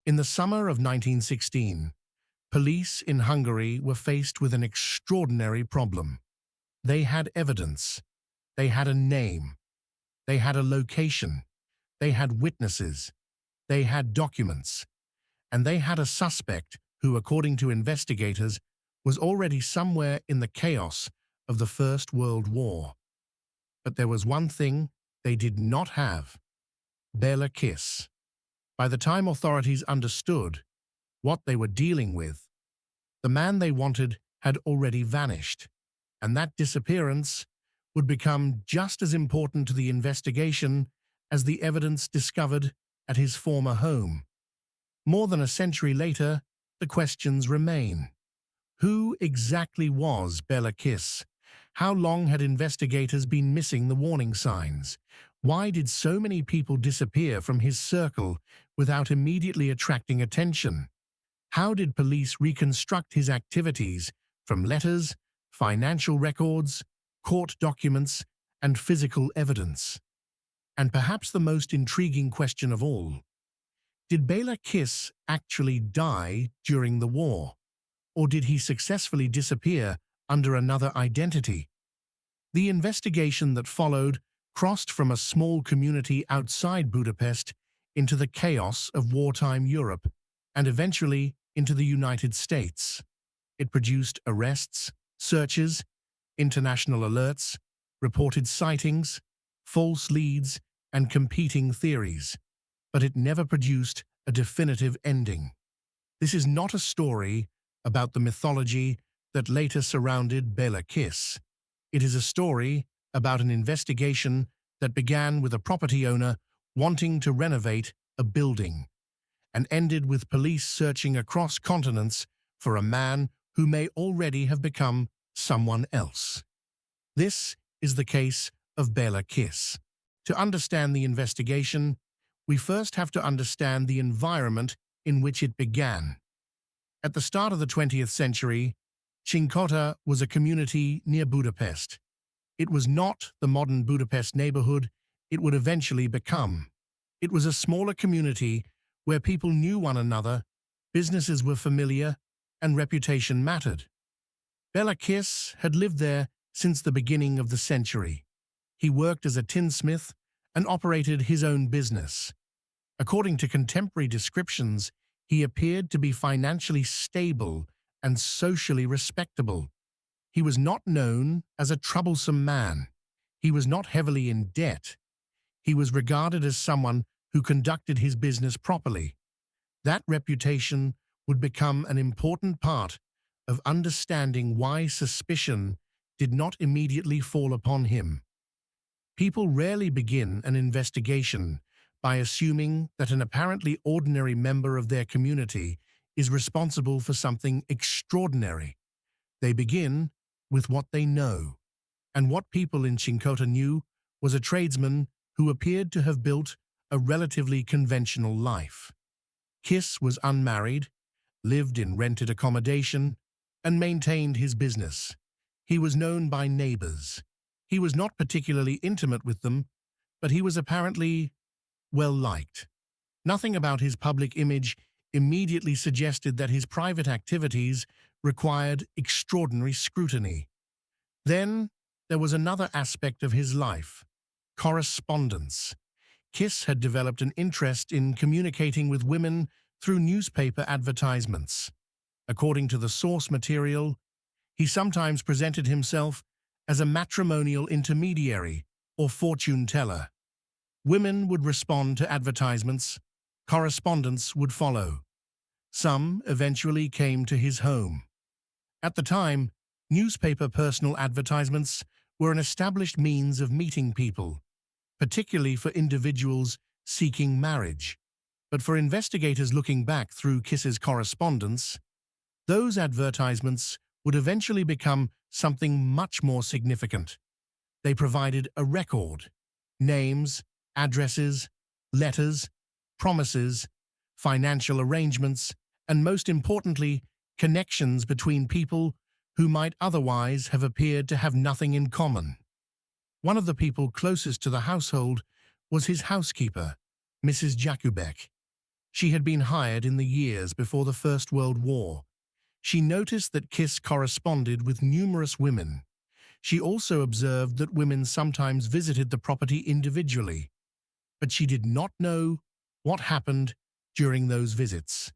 In the summer of 1916, police in Hungary were faced with an extraordinary problem. They had evidence, they had a name, they had a location, they had witnesses, they had documents, and they had a suspect who, according to investigators, was already somewhere in the chaos of the First World War. But there was one thing they did not have: Bela Kiss. By the time authorities understood what they were dealing with, the man they wanted had already vanished, and that disappearance would become just as important to the investigation as the evidence discovered at his former home. More than a century later, the questions remain. Who exactly was Bela Kiss? How long had investigators been missing the warning signs? Why did so many people disappear from his circle without immediately attracting attention? How did police reconstruct his activities from letters, financial records, court documents, and physical evidence? And perhaps the most intriguing question of all: did Béla Kiss actually die during the war? Or did he successfully disappear under another identity? The investigation that followed crossed from a small community outside Budapest into the chaos of wartime Europe, and eventually into the United States. It produced arrests, searches, international alerts, reported sightings, false leads, and competing theories, but it never produced a definitive ending. This is not a story about the mythology that later surrounded Béla Kiss. It is a story about an investigation that began with a property owner wanting to renovate a building and ended with police searching across continents for a man who may already have become someone else. This is the case of Béla Kiss. To understand the investigation, we first have to understand the environment in which it began. At the start of the 20th century, Cinkota was a community near Budapest. It was not the modern Budapest neighborhood it would eventually become. It was a smaller community where people knew one another, businesses were familiar, and reputation mattered. Béla Kiss had lived there since the beginning of the century. He worked as a tinsmith and operated his own business. According to contemporary descriptions, he appeared to be financially stable and socially respectable. He was not known as a troublesome man. He was not heavily in debt. He was regarded as someone who conducted his business properly. That reputation would become an important part of understanding why suspicion did not immediately fall upon him. People rarely begin an investigation by assuming that an apparently ordinary member of their community is responsible for something extraordinary. They begin with what they know, and what people in Cinkota knew was a tradesman who appeared to have built a relatively conventional life. Kiss was unmarried, lived in rented accommodation, and maintained his business. He was known by neighbors. He was not particularly intimate with them, but he was apparently well-liked. Nothing about his public image immediately suggested that his private activities required extraordinary scrutiny. Then there was another aspect of his life: correspondence. Kiss had developed an interest in communicating with women through newspaper advertisements. According to the source material, he sometimes presented himself as a matrimonial intermediary or fortune teller. Women would respond to advertisements. Correspondence would follow. Some eventually came to his home. At the time, newspaper personal advertisements were an established means of meeting people, particularly for individuals seeking marriage. But for investigators looking back through Kiss's correspondence, those advertisements would eventually become something much more significant. They provided a record: names, addresses, letters, promises, financial arrangements, and most importantly, connections between people who might otherwise have appeared to have nothing in common. One of the people closest to the household was his housekeeper, Mrs. Jakubek. She had been hired in the years before the First World War. She noticed that Kiss corresponded with numerous women. She also observed that women sometimes visited the property individually, but she did not know what happened during those visits.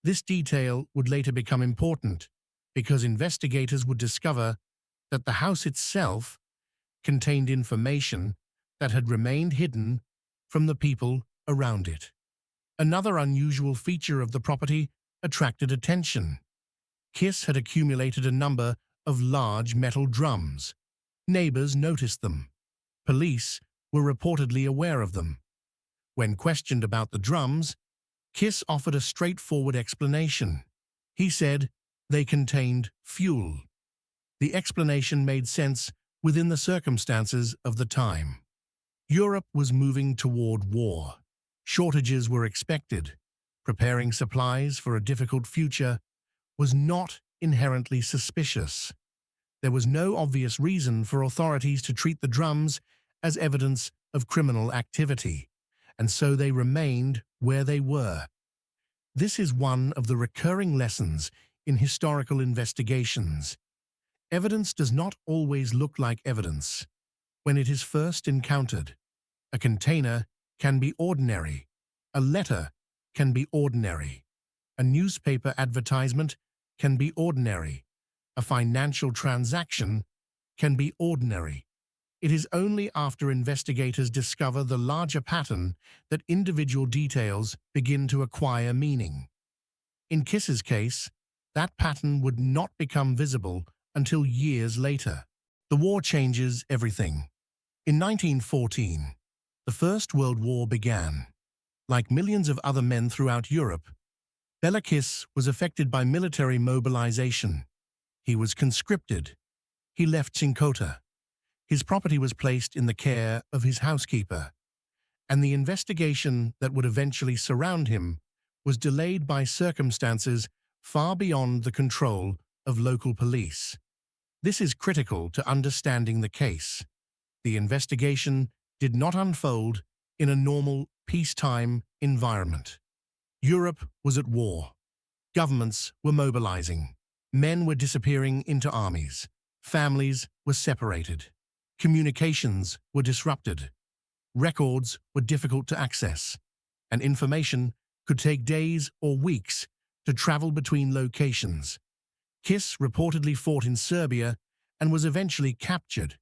This detail would later become important because investigators would discover that the house itself contained information that had remained hidden from the people around it. Another unusual feature of the property attracted attention. Kiss had accumulated a number of large metal drums. Neighbors noticed them. Police were reportedly aware of them. When questioned about the drums, Kiss offered a straightforward explanation. He said they contained fuel. The explanation made sense within the circumstances of the time. Europe was moving toward war. Shortages were expected. Preparing supplies for a difficult future was not inherently suspicious. There was no obvious reason for authorities to treat the drums as evidence of criminal activity, and so they remained where they were. This is one of the recurring lessons in historical investigations. Evidence does not always look like evidence. When it is first encountered, a container can be ordinary, a letter can be ordinary, a newspaper advertisement can be ordinary, a financial transaction can be ordinary. It is only after investigators discover the larger pattern that individual details begin to acquire meaning. In Kiss's case, that pattern would not become visible until years later. The war changes everything. In 1914, the First World War began. Like millions of other men throughout Europe, Bela Kiss was affected by military mobilization. He was conscripted. He left Cincotta. His property was placed in the care of his housekeeper, and the investigation that would eventually surround him was delayed by circumstances far beyond the control of local police. This is critical to understanding the case. The investigation did not unfold in a normal, peacetime environment. Europe was at war. Governments were mobilizing. Men were disappearing into armies. Families were separated. Communications were disrupted. Records were difficult to access, and information could take days or weeks to travel between locations. Kiss reportedly fought in Serbia and was eventually captured.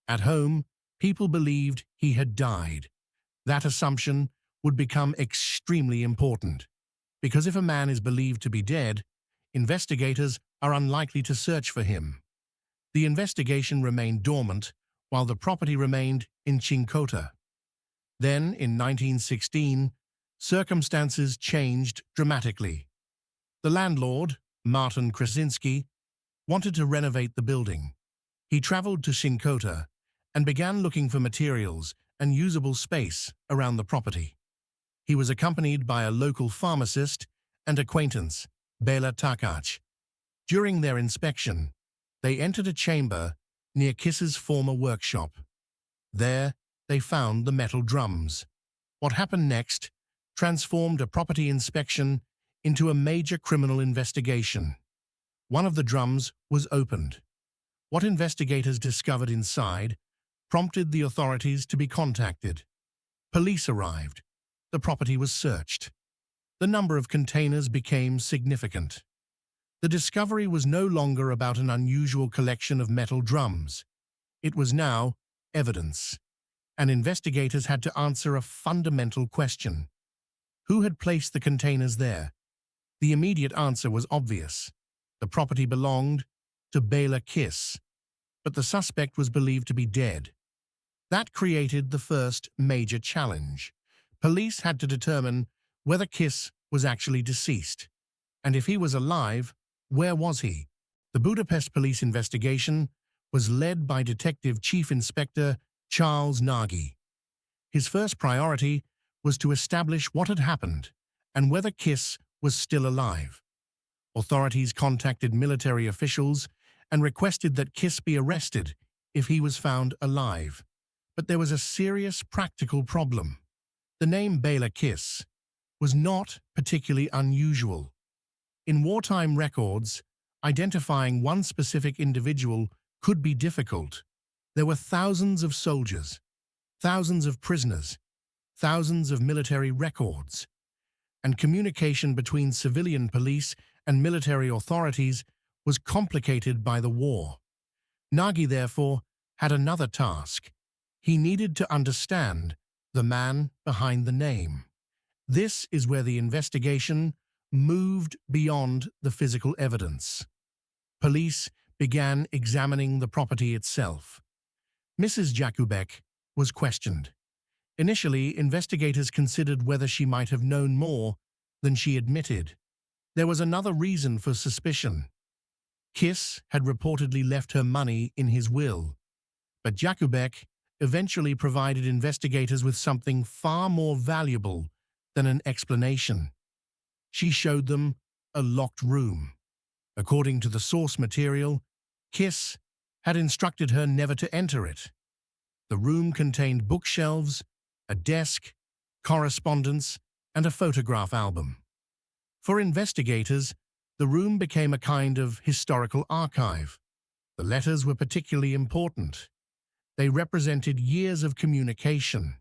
At home, people believed he had died. That assumption would become extremely important, because if a man is believed to be dead, investigators are unlikely to search for him. The investigation remained dormant while the property remained in Cincotta. Then, in 1916, circumstances changed dramatically. The landlord, Martin Krasinski, wanted to renovate the building. He traveled to Cincotta and began looking for materials and usable space around the property. He was accompanied by a local pharmacist and acquaintance, Béla Kiss. During their inspection, they entered a chamber near Kiss's former workshop. There, they found the metal drums. What happened next transformed a property inspection into a major criminal investigation. One of the drums was opened. What investigators discovered inside prompted the authorities to be contacted. Police arrived. The property was searched. The number of containers became significant. The discovery was no longer about an unusual collection of metal drums. It was now evidence, and investigators had to answer a fundamental question. Who had placed the containers there? The immediate answer was obvious. The property belonged to Bela Kiss, but the suspect was believed to be dead. That created the first major challenge. Police had to determine whether Kiss was actually deceased, and if he was alive, where was he? The Budapest police investigation was led by Detective Chief Inspector Charles Nagy. His first priority was to establish what had happened and whether Kiss was still alive. Authorities contacted military officials and requested that Kiss be arrested if he was found alive. But there was a serious practical problem. The name Béla Kiss was not particularly unusual. In wartime records, identifying one specific individual could be difficult. There were thousands of soldiers, thousands of prisoners, thousands of military records, and communication between civilian police and military authorities was complicated by the war. Nagy, therefore, had another task. He needed to understand the man behind the name. This is where the investigation moved beyond the physical evidence. Police began examining the property itself. Mrs. Jakubek was questioned. Initially, investigators considered whether she might have known more than she admitted. There was another reason for suspicion. Kiss had reportedly left her money in his will, but Jakubek eventually provided investigators with something far more valuable than an explanation. She showed them a locked room. According to the source material, Kiss had instructed her never to enter it. The room contained bookshelves, a desk, correspondence, and a photograph album. For investigators, the room became a kind of historical archive. The letters were particularly important. They represented years of communication.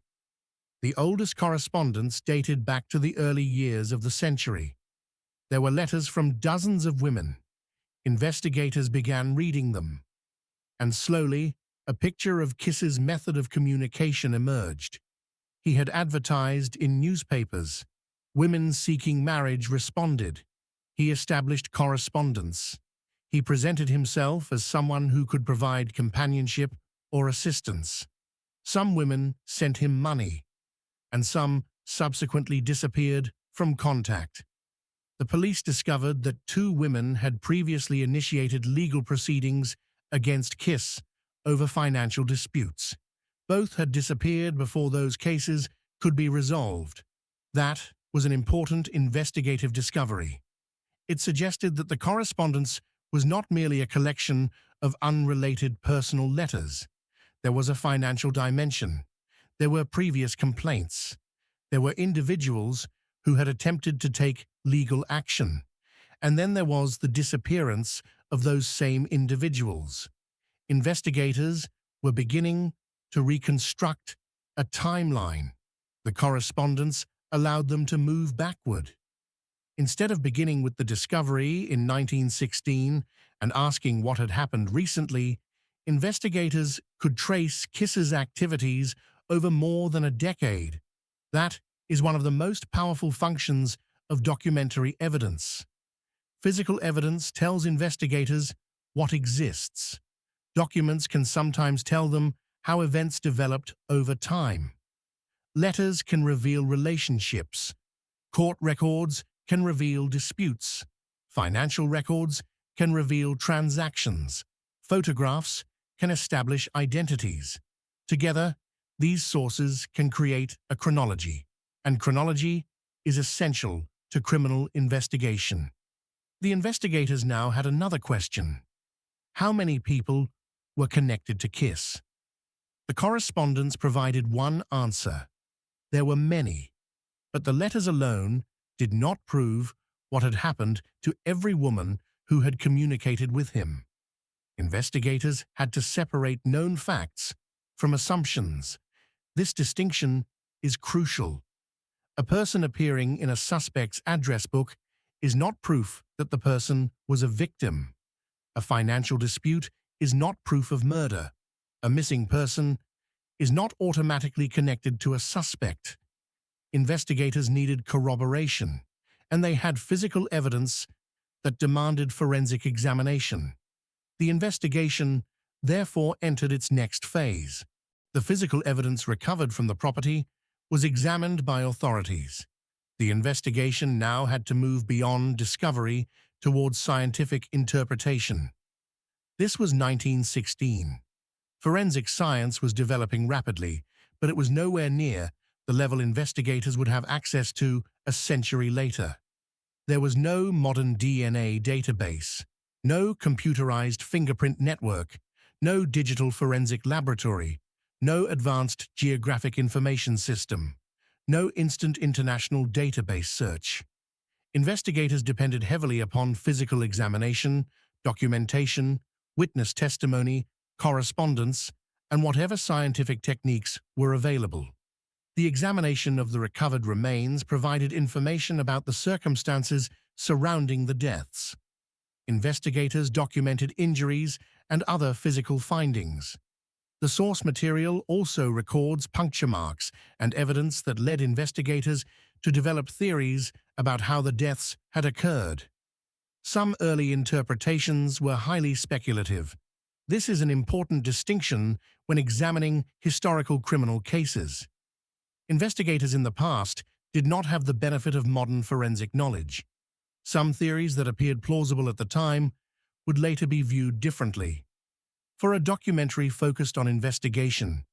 The oldest correspondence dated back to the early years of the century. There were letters from dozens of women. Investigators began reading them, and slowly, a picture of Kiss's method of communication emerged. He had advertised in newspapers. Women seeking marriage responded. He established correspondence. He presented himself as someone who could provide companionship or assistance. Some women sent him money, and some subsequently disappeared from contact. The police discovered that 2 women had previously initiated legal proceedings against Kiss over financial disputes. Both had disappeared before those cases could be resolved. That was an important investigative discovery. It suggested that the correspondence was not merely a collection of unrelated personal letters. There was a financial dimension. There were previous complaints. There were individuals who had attempted to take legal action. And then there was the disappearance of those same individuals. Investigators were beginning to reconstruct a timeline. The correspondence allowed them to move backward. Instead of beginning with the discovery in 1916 and asking what had happened recently, investigators could trace Kiss's activities over more than a decade. That is one of the most powerful functions of documentary evidence. Physical evidence tells investigators what exists. Documents can sometimes tell them how events developed over time. Letters can reveal relationships. Court records can reveal disputes. Financial records can reveal transactions. Photographs can establish identities. Together, these sources can create a chronology, and chronology is essential to criminal investigation. The investigators now had another question. How many people were connected to Kiss? The correspondence provided one answer. There were many, but the letters alone did not prove what had happened to every woman who had communicated with him. Investigators had to separate known facts from assumptions. This distinction is crucial. A person appearing in a suspect's address book is not proof that the person was a victim. A financial dispute is not proof of murder. A missing person is not automatically connected to a suspect. Investigators needed corroboration, and they had physical evidence that demanded forensic examination. The investigation therefore entered its next phase. The physical evidence recovered from the property was examined by authorities. The investigation now had to move beyond discovery towards scientific interpretation. This was 1916. Forensic science was developing rapidly, but it was nowhere near the level investigators would have access to a century later. There was no modern DNA database, no computerized fingerprint network, no digital forensic laboratory, no advanced geographic information system. No instant international database search. Investigators depended heavily upon physical examination, documentation, witness testimony, correspondence, and whatever scientific techniques were available. The examination of the recovered remains provided information about the circumstances surrounding the deaths. Investigators documented injuries and other physical findings. The source material also records puncture marks and evidence that led investigators to develop theories about how the deaths had occurred. Some early interpretations were highly speculative. This is an important distinction when examining historical criminal cases. Investigators in the past did not have the benefit of modern forensic knowledge. Some theories that appeared plausible at the time would later be viewed differently. For a documentary focused on investigation,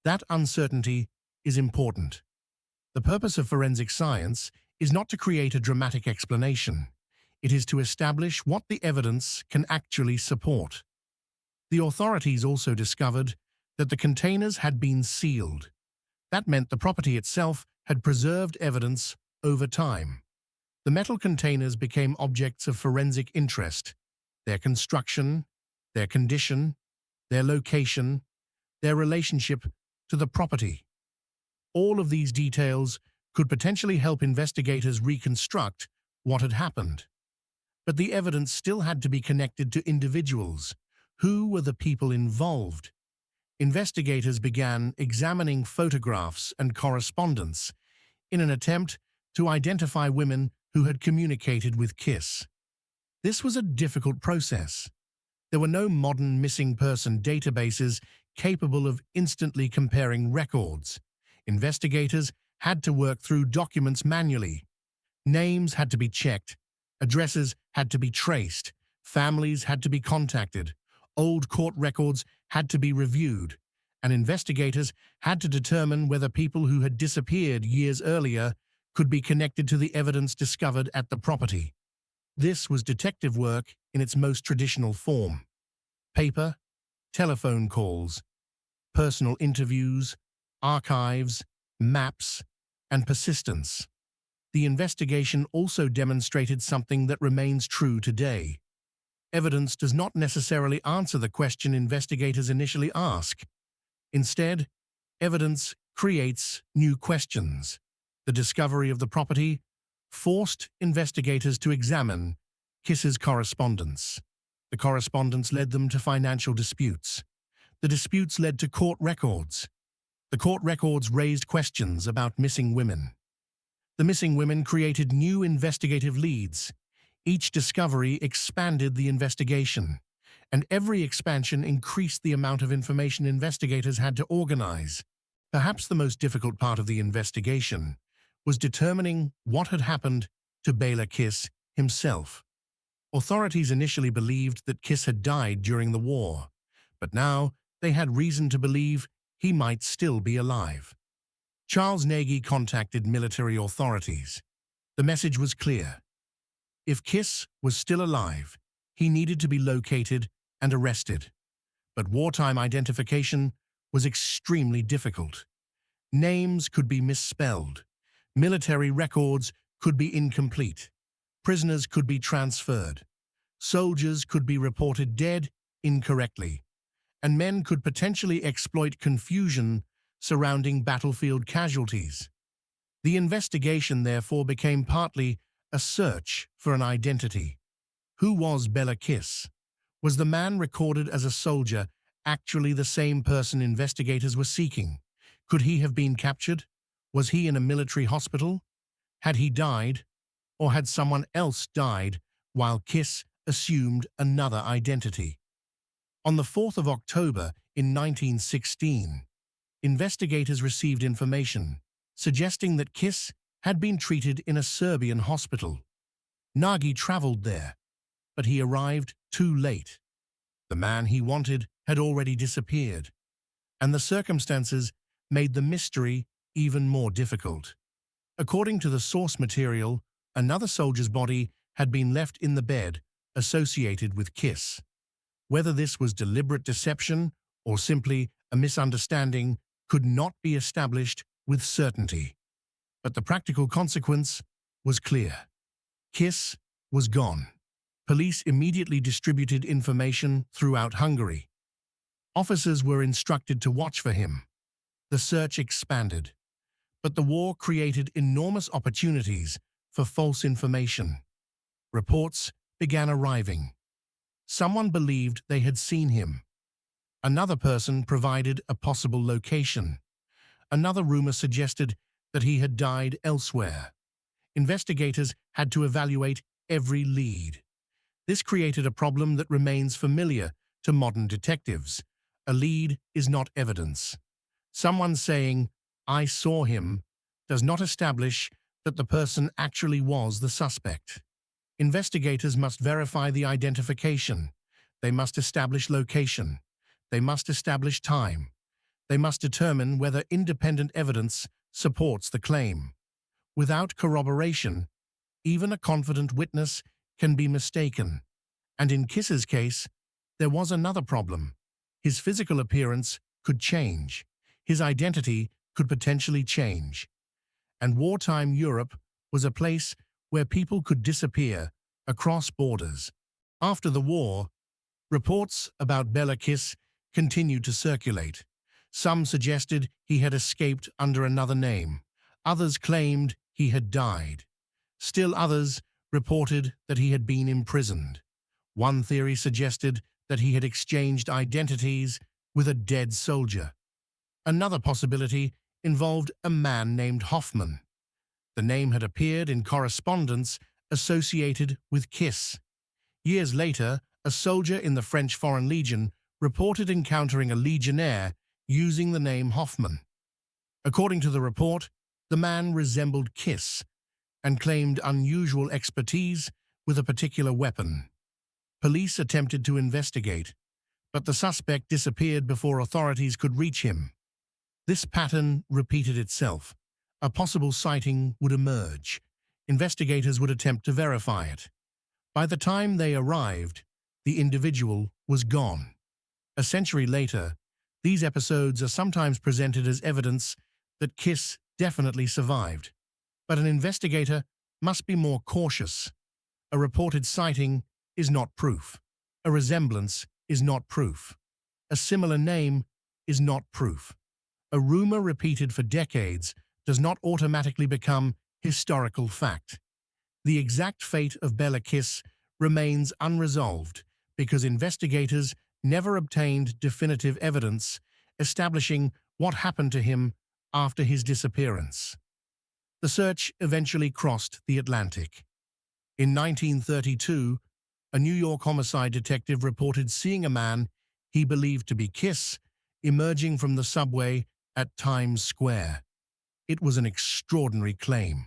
that uncertainty is important. The purpose of forensic science is not to create a dramatic explanation. It is to establish what the evidence can actually support. The authorities also discovered that the containers had been sealed. That meant the property itself had preserved evidence over time. The metal containers became objects of forensic interest. Their construction, their condition, their location, their relationship to the property. All of these details could potentially help investigators reconstruct what had happened. But the evidence still had to be connected to individuals. Who were the people involved? Investigators began examining photographs and correspondence in an attempt to identify women who had communicated with Kiss. This was a difficult process. There were no modern missing person databases capable of instantly comparing records. Investigators had to work through documents manually. Names had to be checked, addresses had to be traced, families had to be contacted, old court records had to be reviewed, and investigators had to determine whether people who had disappeared years earlier could be connected to the evidence discovered at the property. This was detective work in its most traditional form. Paper, telephone calls, personal interviews, archives, maps, and persistence. The investigation also demonstrated something that remains true today. Evidence does not necessarily answer the question investigators initially ask. Instead, evidence creates new questions. The discovery of the property forced investigators to examine Kiss's correspondence. The correspondence led them to financial disputes. The disputes led to court records. The court records raised questions about missing women. The missing women created new investigative leads. Each discovery expanded the investigation, and every expansion increased the amount of information investigators had to organize. Perhaps the most difficult part of the investigation was determining what had happened to Bela Kiss himself. Authorities initially believed that Kiss had died during the war, but now they had reason to believe he might still be alive. Charles Nagy contacted military authorities. The message was clear. If Kiss was still alive, he needed to be located and arrested. But wartime identification was extremely difficult. Names could be misspelled. Military records could be incomplete. Prisoners could be transferred. Soldiers could be reported dead incorrectly. And men could potentially exploit confusion surrounding battlefield casualties. The investigation, therefore, became partly a search for an identity. Who was Bela Kiss? Was the man recorded as a soldier actually the same person investigators were seeking? Could he have been captured? Was he in a military hospital? Had he died? Or had someone else died while Kiss assumed another identity? On the 4th of October in 1916, investigators received information suggesting that Kiss had been treated in a Serbian hospital. Nagy traveled there, but he arrived too late. The man he wanted had already disappeared, and the circumstances made the mystery even more difficult. According to the source material, another soldier's body had been left in the bed associated with Kiss. Whether this was deliberate deception or simply a misunderstanding could not be established with certainty. But the practical consequence was clear. Kiss was gone. Police immediately distributed information throughout Hungary. Officers were instructed to watch for him. The search expanded. But the war created enormous opportunities for false information. Reports began arriving. Someone believed they had seen him. Another person provided a possible location. Another rumor suggested that he had died elsewhere. Investigators had to evaluate every lead. This created a problem that remains familiar to modern detectives. A lead is not evidence. Someone saying, "I saw him," does not establish that the person actually was the suspect. Investigators must verify the identification. They must establish location. They must establish time. They must determine whether independent evidence supports the claim. Without corroboration, even a confident witness can be mistaken. And in Kiss's case, there was another problem. His physical appearance could change. His identity could potentially change. And wartime Europe was a place where people could disappear across borders. After the war, reports about Bela Kiss continued to circulate. Some suggested he had escaped under another name. Others claimed he had died. Still others reported that he had been imprisoned. One theory suggested that he had exchanged identities with a dead soldier. Another possibility involved a man named Hoffman. The name had appeared in correspondence associated with Kiss. Years later, a soldier in the French Foreign Legion reported encountering a legionnaire using the name Hoffman. According to the report, the man resembled Kiss and claimed unusual expertise with a particular weapon. Police attempted to investigate, but the suspect disappeared before authorities could reach him. This pattern repeated itself. A possible sighting would emerge. Investigators would attempt to verify it. By the time they arrived, the individual was gone. A century later, these episodes are sometimes presented as evidence that Kiss definitely survived. But an investigator must be more cautious. A reported sighting is not proof. A resemblance is not proof. A similar name is not proof. A rumor repeated for decades does not automatically become historical fact. The exact fate of Béla Kiss remains unresolved because investigators never obtained definitive evidence establishing what happened to him after his disappearance. The search eventually crossed the Atlantic. In 1932, a New York homicide detective reported seeing a man he believed to be Kiss emerging from the subway at Times Square. It was an extraordinary claim.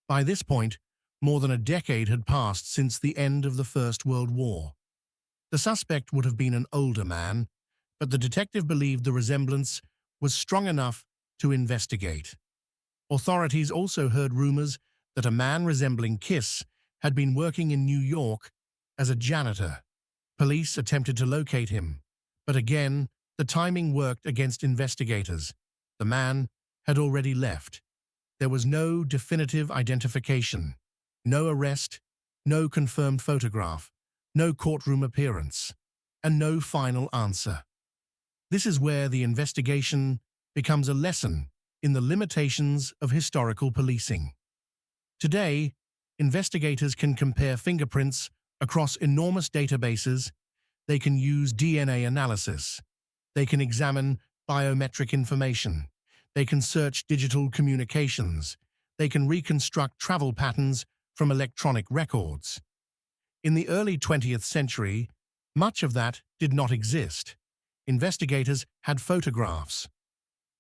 By this point, more than a decade had passed since the end of the First World War. The suspect would have been an older man, but the detective believed the resemblance was strong enough to investigate. Authorities also heard rumors that a man resembling Kiss had been working in New York as a janitor. Police attempted to locate him, but again, the timing worked against investigators. The man had already left. There was no definitive identification, no arrest, no confirmed photograph, no courtroom appearance, and no final answer. This is where the investigation becomes a lesson in the limitations of historical policing. Today, investigators can compare fingerprints across enormous databases. They can use DNA analysis. They can examine biometric information. They can search digital communications. They can reconstruct travel patterns from electronic records. In the early 20th century, much of that did not exist. Investigators had photographs.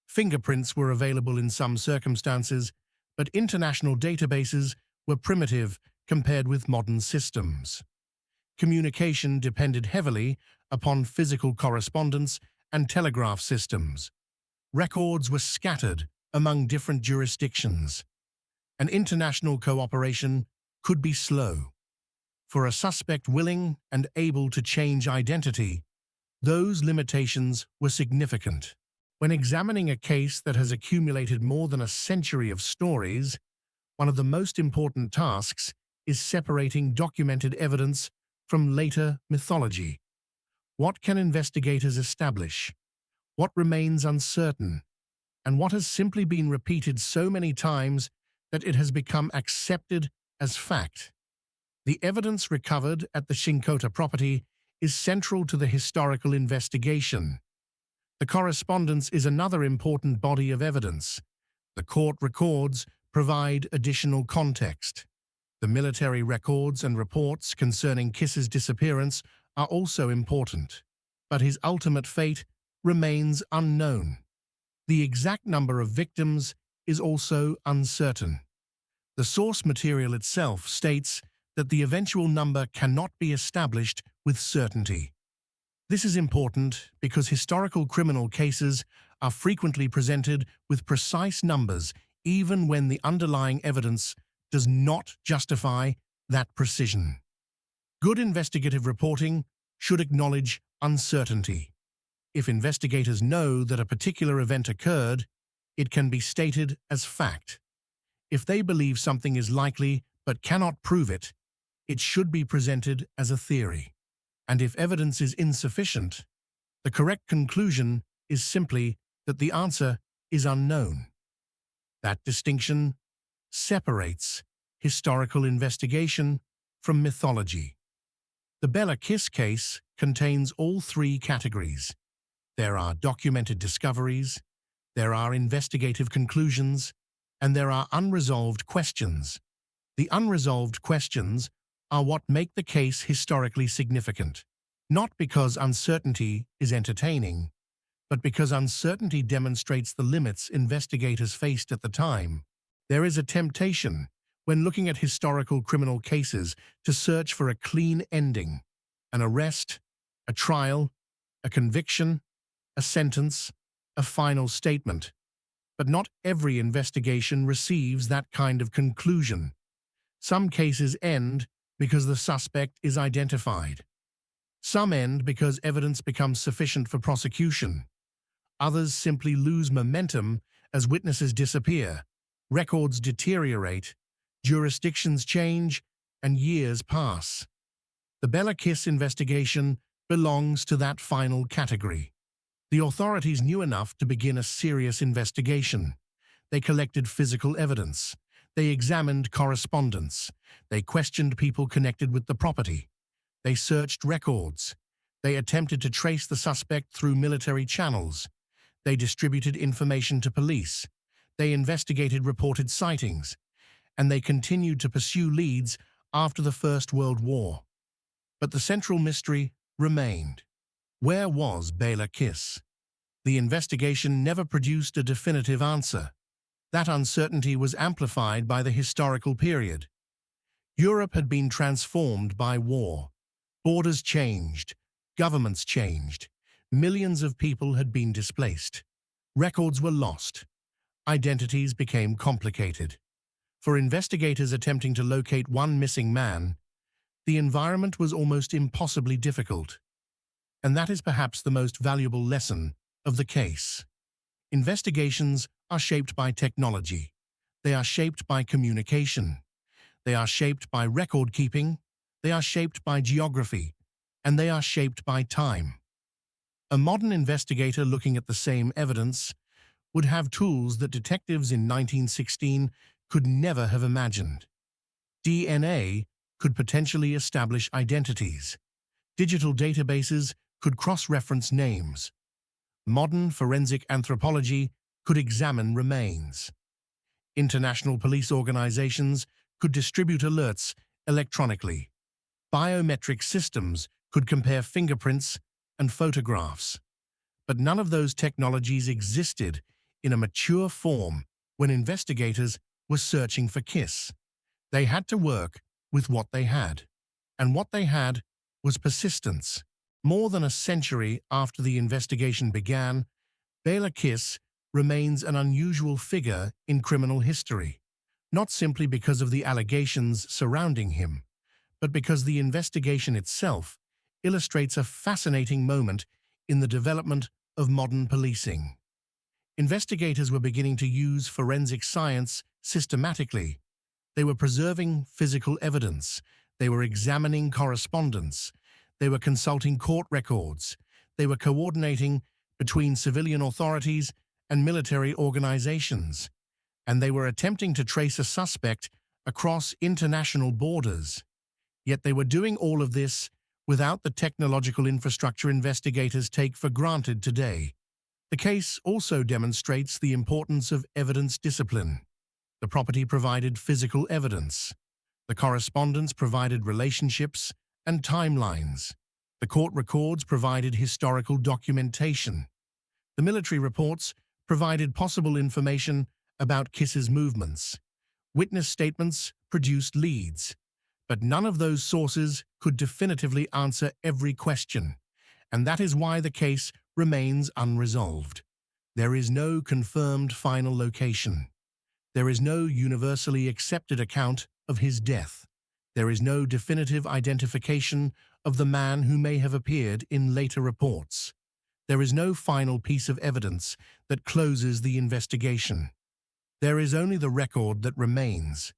Fingerprints were available in some circumstances, but international databases were primitive compared with modern systems. Communication depended heavily upon physical correspondence and telegraph systems. Records were scattered among different jurisdictions, and international cooperation could be slow. For a suspect willing and able to change identity, those limitations were significant. When examining a case that has accumulated more than a century of stories, one of the most important tasks is separating documented evidence from later mythology. What can investigators establish? What remains uncertain? And what has simply been repeated so many times that it has become accepted as fact? The evidence recovered at the Shinkota property is central to the historical investigation. The correspondence is another important body of evidence. The court records provide additional context. The military records and reports concerning Kiss's disappearance are also important, but his ultimate fate remains unknown. The exact number of victims is also uncertain. The source material itself states that the eventual number cannot be established with certainty. This is important because historical criminal cases are frequently presented with precise numbers even when the underlying evidence does not justify that precision. Good investigative reporting should acknowledge uncertainty. If investigators know that a particular event occurred, it can be stated as fact. If they believe something is likely but cannot prove it, it should be presented as a theory. And if evidence is insufficient, the correct conclusion is simply that the answer is unknown. That distinction separates historical investigation from mythology. The Béla Kiss case contains all three categories. There are documented discoveries, there are investigative conclusions, and there are unresolved questions. The unresolved questions are what make the case historically significant, not because uncertainty is entertaining, but because uncertainty demonstrates the limits investigators faced at the time. There is a temptation, when looking at historical criminal cases, to search for a clean ending, an arrest, a trial, a conviction, a sentence, a final statement. But not every investigation receives that kind of conclusion. Some cases end because the suspect is identified. Some end because evidence becomes sufficient for prosecution. Others simply lose momentum as witnesses disappear, records deteriorate, jurisdictions change, and years pass. The Béla Kiss investigation belongs to that final category. The authorities knew enough to begin a serious investigation. They collected physical evidence. They examined correspondence. They questioned people connected with the property. They searched records. They attempted to trace the suspect through military channels. They distributed information to police. They investigated reported sightings. And they continued to pursue leads after the First World War. But the central mystery remained. Where was Béla Kiss? The investigation never produced a definitive answer. That uncertainty was amplified by the historical period. Europe had been transformed by war. Borders changed. Governments changed. Millions of people had been displaced. Records were lost. Identities became complicated. For investigators attempting to locate one missing man, the environment was almost impossibly difficult. And that is perhaps the most valuable lesson of the case. Investigations are shaped by technology. They are shaped by communication. They are shaped by record-keeping. They are shaped by geography. And they are shaped by time. A modern investigator looking at the same evidence would have tools that detectives in 1916 could never have imagined. DNA could potentially establish identities. Digital databases could cross-reference names. Modern forensic anthropology could examine remains. International police organizations could distribute alerts electronically. Biometric systems could compare fingerprints and photographs. But none of those technologies existed in a mature form when investigators were searching for Kiss. They had to work with what they had. And what they had was persistence. More than a century after the investigation began, Béla Kiss remains an unusual figure in criminal history, not simply because of the allegations surrounding him, but because the investigation itself illustrates a fascinating moment in the development of modern policing. Investigators were beginning to use forensic science systematically. They were preserving physical evidence. They were examining correspondence. They were consulting court records. They were coordinating between civilian authorities and military organizations. And they were attempting to trace a suspect across international borders. Yet they were doing all of this without the technological infrastructure investigators take for granted today. The case also demonstrates the importance of evidence discipline. The property provided physical evidence. The correspondence provided relationships and timelines. The court records provided historical documentation. The military reports provided possible information about Kiss's movements. Witness statements produced leads. But none of those sources could definitively answer every question, and that is why the case remains unresolved. There is no confirmed final location. There is no universally accepted account of his death. There is no definitive identification of the man who may have appeared in later reports. There is no final piece of evidence that closes the investigation. There is only the record that remains,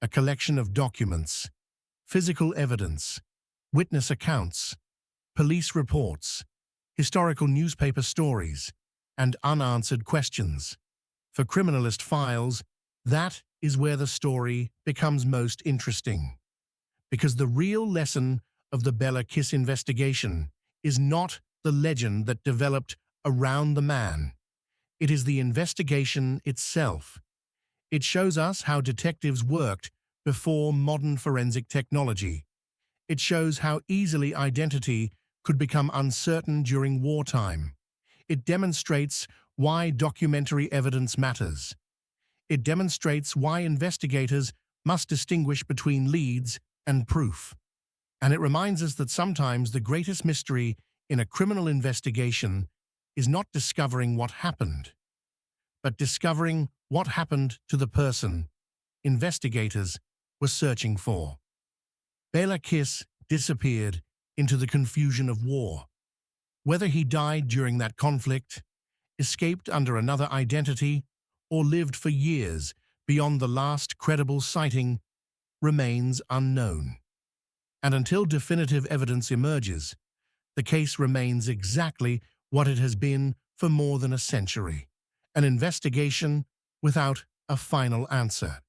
a collection of documents, physical evidence, witness accounts, police reports, historical newspaper stories, and unanswered questions. For Criminalist Files, that is where the story becomes most interesting. Because the real lesson of the Bela Kiss investigation is not the legend that developed around the man. It is the investigation itself. It shows us how detectives worked before modern forensic technology. It shows how easily identity could become uncertain during wartime. It demonstrates why documentary evidence matters. It demonstrates why investigators must distinguish between leads and proof. And it reminds us that sometimes the greatest mystery in a criminal investigation is not discovering what happened, but discovering what happened to the person investigators were searching for. Béla Kiss disappeared into the confusion of war. Whether he died during that conflict, escaped under another identity, or lived for years beyond the last credible sighting remains unknown. And until definitive evidence emerges, the case remains exactly what it has been for more than a century, an investigation without a final answer.